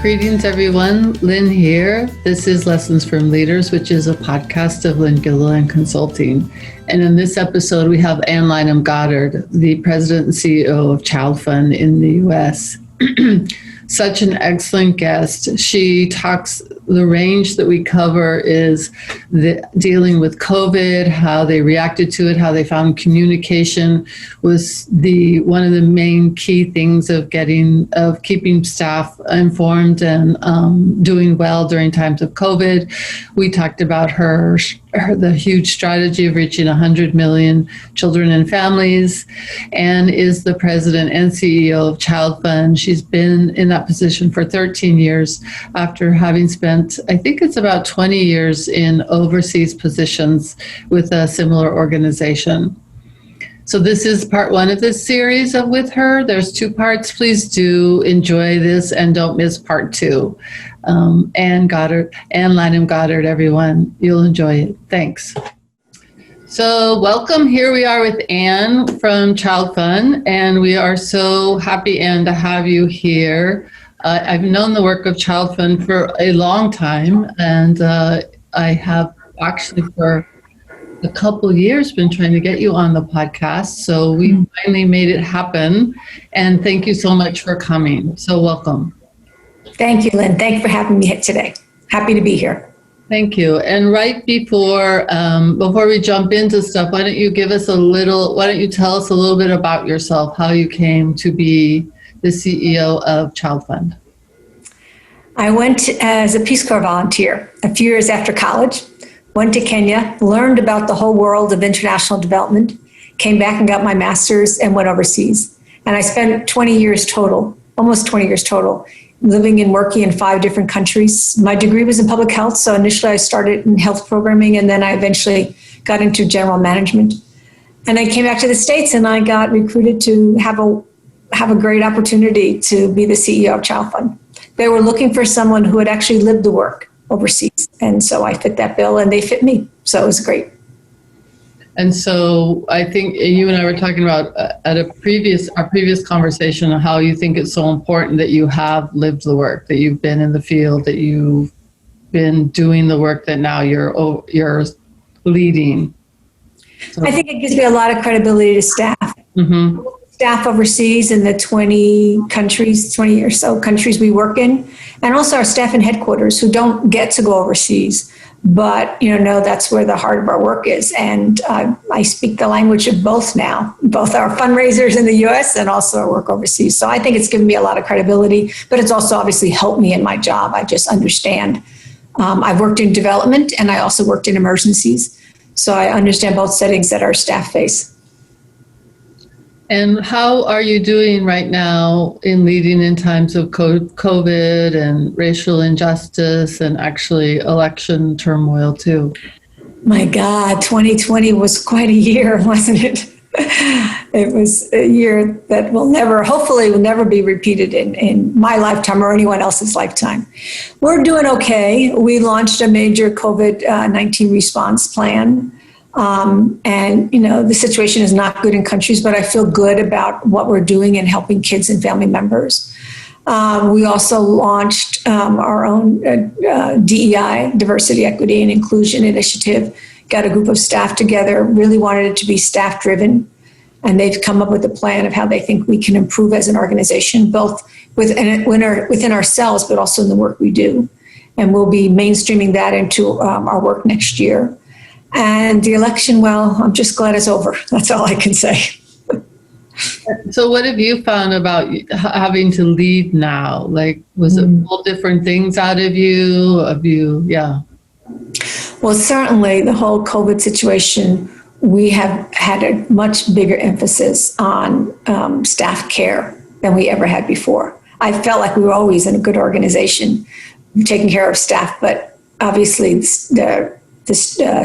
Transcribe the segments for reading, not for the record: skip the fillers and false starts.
Greetings, everyone. Lynn here. This is Lessons from Leaders, which is a podcast of Lynn Gilliland Consulting. And in this episode, we have Goddard, the president and CEO of ChildFund in the U.S. Such an excellent guest. She talks, the range that we cover is dealing with COVID, how they reacted to it, how they found communication was one of the main key things of keeping staff informed and doing well during times of COVID. We talked about the huge strategy of reaching 100 million children and families, and is the president and CEO of ChildFund. She's been in that position for 13 years after having spent, I think it's about 20 years in overseas positions with a similar organization. So this is part one of this series with her. There's two parts. Please do enjoy this and don't miss part two. Ann Lanham Goddard, everyone. You'll enjoy it. Thanks. So welcome. Here we are with Ann from ChildFund, and we are so happy, Ann, to have you here. I've known the work of ChildFund for a long time, and I have actually for a couple years been trying to get you on the podcast. So we finally made it happen, and thank you so much for coming. So welcome. Thank you, Lynn. Thank you for having me here today. Happy to be here. Thank you. And right before we jump into stuff, why don't you tell us a little bit about yourself, how you came to be the CEO of ChildFund? I went as a Peace Corps volunteer a few years after college, went to Kenya, learned about the whole world of international development, came back and got my master's and went overseas. And I spent 20 years total, almost 20 years total, living and working in 5 different countries. My degree was in public health, so initially I started in health programming, and then I eventually got into general management. And I came back to the States, and I got recruited to have a great opportunity to be the CEO of ChildFund. They were looking for someone who had actually lived the work overseas, and so I fit that bill, and they fit me, so it was great. And so I think you and I were talking about at our previous conversation how you think it's so important that you have lived the work, that you've been in the field, that you've been doing the work that now you're leading. So. I think it gives me a lot of credibility to staff. Mm-hmm. Staff overseas in the 20 or so countries we work in, and also our staff in headquarters who don't get to go overseas, but know that's where the heart of our work is. And I speak the language of both now, both our fundraisers in the U.S. and also our work overseas. So I think it's given me a lot of credibility, but it's also obviously helped me in my job. I just understand. I've worked in development, and I also worked in emergencies. So I understand both settings that our staff face. And how are you doing right now in leading in times of COVID and racial injustice and actually election turmoil too? My God, 2020 was quite a year, wasn't it? It was a year that hopefully will never be repeated in my lifetime or anyone else's lifetime. We're doing okay. We launched a major COVID-19 response plan. And the situation is not good in countries, but I feel good about what we're doing in helping kids and family members. We also launched our own DEI, Diversity, Equity, and Inclusion Initiative, got a group of staff together, really wanted it to be staff-driven, and they've come up with a plan of how they think we can improve as an organization, both within ourselves, but also in the work we do. And we'll be mainstreaming that into our work next year. And the election, well, I'm just glad it's over. That's all I can say. So what have you found about having to lead now? Like, was it all different things out of you? Yeah. Well, certainly the whole COVID situation, we have had a much bigger emphasis on staff care than we ever had before. I felt like we were always in a good organization taking care of staff, but obviously the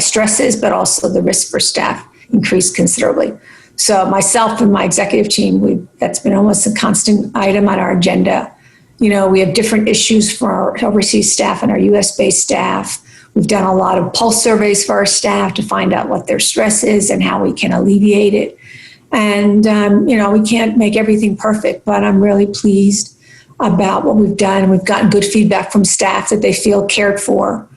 stresses, but also the risk for staff increased considerably. So myself and my executive team, that's been almost a constant item on our agenda. We have different issues for our overseas staff and our US-based staff. We've done a lot of pulse surveys for our staff to find out what their stress is and how we can alleviate it. And, we can't make everything perfect, but I'm really pleased about what we've done. We've gotten good feedback from staff that they feel cared for.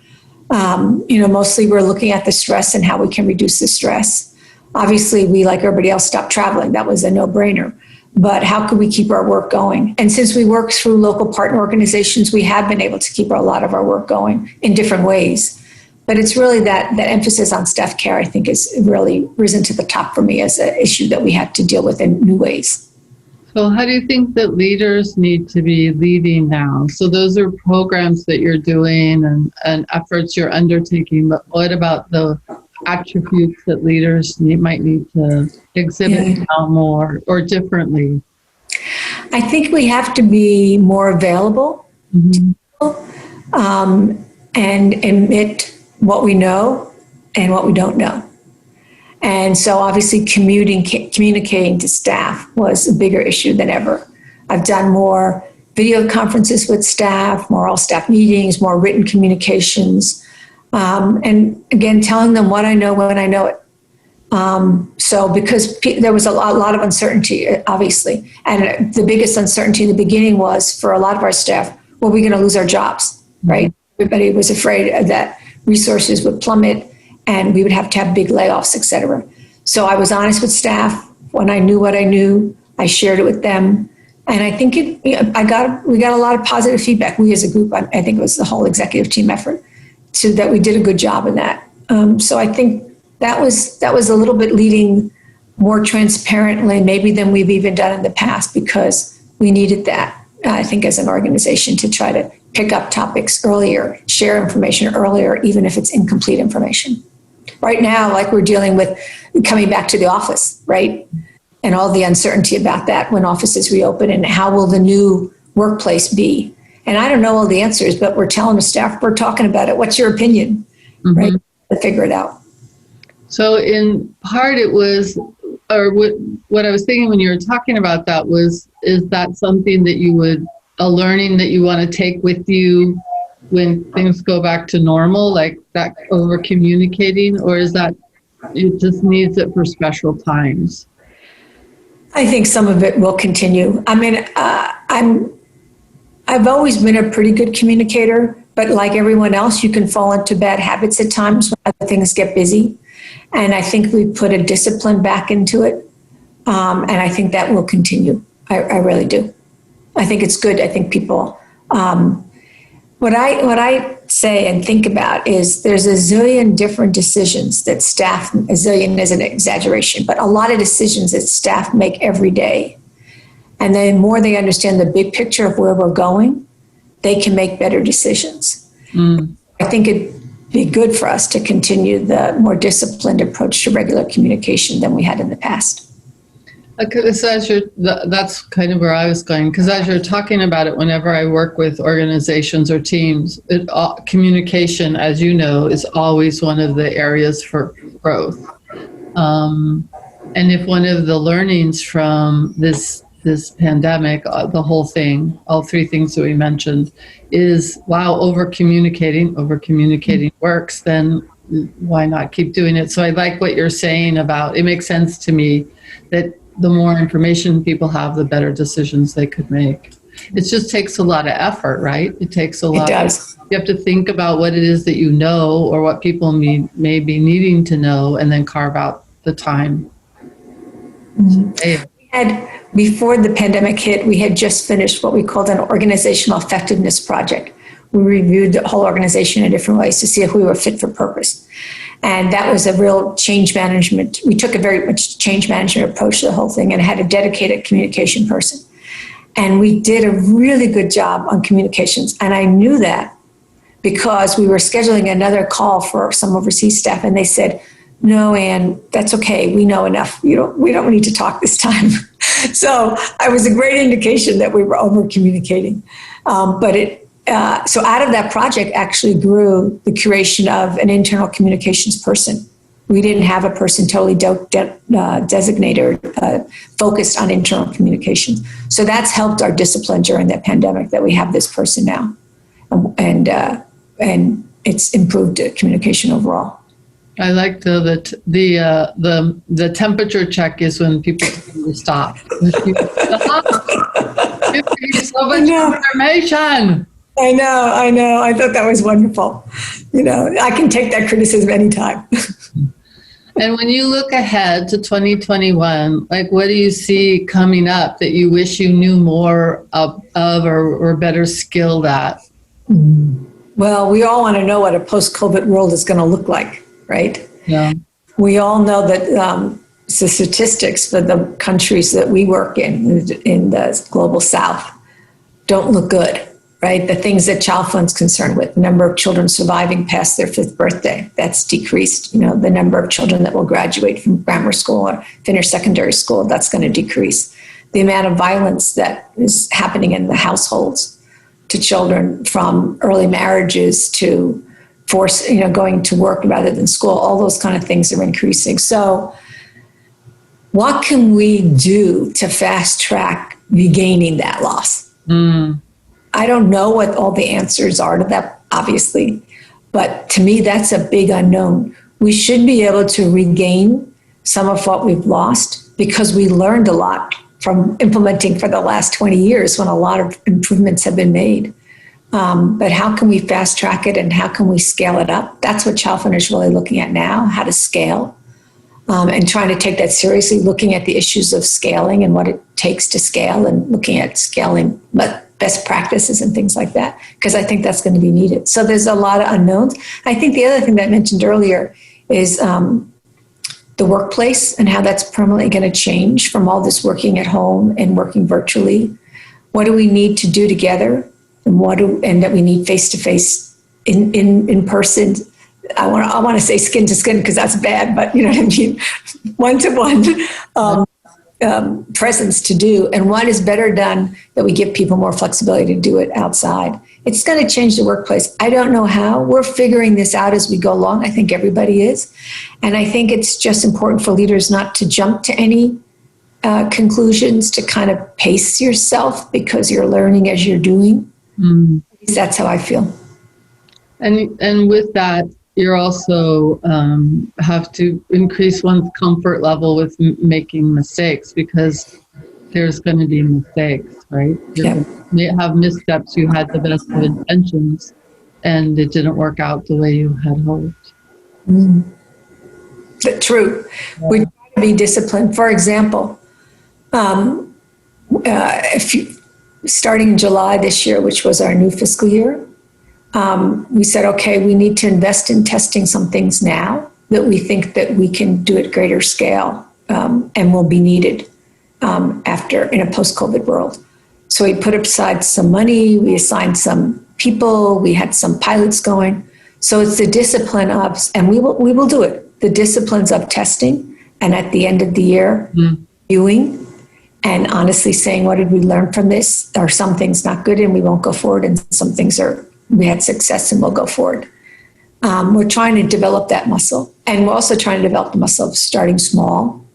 Mostly we're looking at the stress and how we can reduce the stress. Obviously, we, like everybody else, stopped traveling. That was a no-brainer. But how can we keep our work going? And since we work through local partner organizations, we have been able to keep a lot of our work going in different ways. But it's really that emphasis on staff care, I think, has really risen to the top for me as an issue that we have to deal with in new ways. So how do you think that leaders need to be leading now? So those are programs that you're doing and efforts you're undertaking, but what about the attributes that leaders might need to exhibit now more or differently? I think we have to be more available to people, and admit what we know and what we don't know. And so obviously communicating to staff was a bigger issue than ever. I've done more video conferences with staff, more all-staff meetings, more written communications, and again, telling them what I know when I know it. So because there was a lot of uncertainty, obviously, and the biggest uncertainty in the beginning was for a lot of our staff, were we going to lose our jobs, right? Everybody was afraid that resources would plummet and we would have to have big layoffs, et cetera. So I was honest with staff. When I knew what I knew, I shared it with them. And I think we got a lot of positive feedback. We as a group, I think it was the whole executive team effort, so that we did a good job in that. So I think that was a little bit leading more transparently, maybe than we've even done in the past, because we needed that, I think, as an organization, to try to pick up topics earlier, share information earlier, even if it's incomplete information. Right now, like we're dealing with coming back to the office, right? And all the uncertainty about that when offices reopen, and how will the new workplace be? And I don't know all the answers, but we're telling the staff, we're talking about it. What's your opinion? Right? To figure it out. So in part it was, or what I was thinking when you were talking about that was, is that something that a learning that you want to take with you when things go back to normal, like that over communicating, or is that it just needs it for special times? I think some of it will continue. I mean, I've always been a pretty good communicator, but like everyone else, you can fall into bad habits at times when other things get busy. And I think we put a discipline back into it. And I think that will continue. I really do. I think it's good. I think people, what I say and think about is there's a zillion different decisions that staff, a zillion is an exaggeration, but a lot of decisions that staff make every day. And the more they understand the big picture of where we're going, they can make better decisions. I think it'd be good for us to continue the more disciplined approach to regular communication than we had in the past. That's kind of where I was going, because as you're talking about it, whenever I work with organizations or teams, communication, as you know, is always one of the areas for growth. And if one of the learnings from this pandemic, the whole thing, all three things that we mentioned, is, wow, over communicating works, then why not keep doing it? So I like what you're saying about, it makes sense to me that the more information people have, the better decisions they could make. It just takes a lot of effort, right? It takes a lot. It does. You have to think about what it is that you know, or what people may be needing to know, and then carve out the time. Before the pandemic hit, we had just finished what we called an organizational effectiveness project. We reviewed the whole organization in different ways to see if we were fit for purpose. And that was a real change management. We took a very much change management approach to the whole thing and had a dedicated communication person. And we did a really good job on communications. And I knew that because we were scheduling another call for some overseas staff, and they said, "No, Ann, that's okay. We know enough. We don't need to talk this time." So it was a great indication that we were over communicating. So out of that project actually grew the creation of an internal communications person. We didn't have a person totally designated or focused on internal communications. So that's helped our discipline during the pandemic, that we have this person now, and it's improved communication overall. I like the temperature check is when people tell you to stop. You're giving so much know. information. I know. I thought that was wonderful. I can take that criticism anytime. And when you look ahead to 2021, like what do you see coming up that you wish you knew more of or better skilled at? Well, we all want to know what a post-COVID world is going to look like, right? Yeah. We all know that the statistics for the countries that we work in the global south don't look good, right? The things that ChildFund's concerned with, the number of children surviving past their 5th birthday, that's decreased. The number of children that will graduate from grammar school or finish secondary school, that's going to decrease. The amount of violence that is happening in the households to children, from early marriages to going to work rather than school, all those kind of things are increasing. So what can we do to fast track regaining that loss? I don't know what all the answers are to that, obviously, but to me, that's a big unknown. We should be able to regain some of what we've lost because we learned a lot from implementing for the last 20 years when a lot of improvements have been made. But how can we fast track it and how can we scale it up? That's what ChildFund is really looking at now, how to scale, and trying to take that seriously, looking at the issues of scaling and what it takes to scale and looking at scaling best practices and things like that, because I think that's going to be needed. So there's a lot of unknowns. I think the other thing that I mentioned earlier is the workplace and how that's permanently going to change from all this working at home and working virtually. What do we need to do together, and that we need face to face, in person. I want to say skin to skin because that's bad, but you know what I mean, 1-to-1 presence to do, and what is better done that we give people more flexibility to do it outside. It's going to change the workplace. I don't know how. We're figuring this out as we go along. I think everybody is. And I think it's just important for leaders not to jump to any conclusions, to kind of pace yourself because you're learning as you're doing. That's how I feel. And with that, you're also have to increase one's comfort level with making mistakes, because there's going to be mistakes, right? You may have missteps. You had the best of intentions and it didn't work out the way you had hoped. True. Yeah. We try to be disciplined. For example, starting in July this year, which was our new fiscal year, we said, okay, we need to invest in testing some things now that we think that we can do at greater scale and will be needed after in a post-COVID world. So we put aside some money, we assigned some people, we had some pilots going. So it's the discipline of, and we will do it, the disciplines of testing, and at the end of the year, viewing, and honestly saying, what did we learn from this? Are some things not good and we won't go forward, and some things we had success and we'll go forward. We're trying to develop that muscle, and we're also trying to develop the muscle of starting small.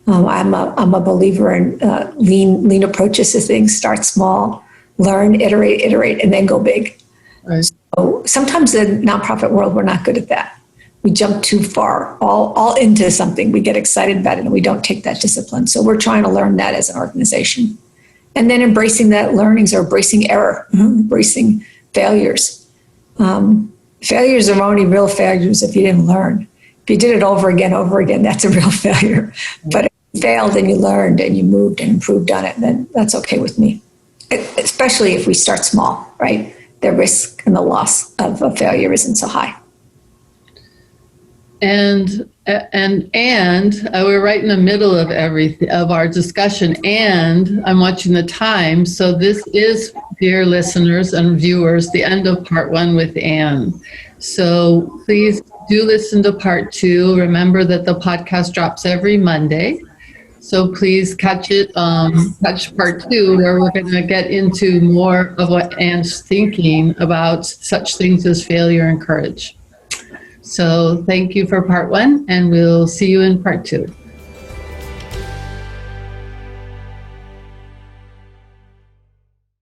I'm a believer in lean approaches to things. Start small, learn, iterate, and then go big. Right. So sometimes in the nonprofit world, we're not good at that. We jump too far, all into something. We get excited about it, and we don't take that discipline. So we're trying to learn that as an organization, and then embracing that learnings, or embracing error, embracing failures. Failures are only real failures if you didn't learn. If you did it over again, that's a real failure. But if you failed and you learned and you moved and improved on it, then that's okay with me. Especially if we start small, right? The risk and the loss of a failure isn't so high. And we're right in the middle of of our discussion, and I'm watching the time. So this is, dear listeners and viewers, the end of part 1 with Anne. So please do listen to part 2. Remember that the podcast drops every Monday. So please catch part 2, where we're going to get into more of what Anne's thinking about such things as failure and courage. So thank you for part 1, and we'll see you in part 2.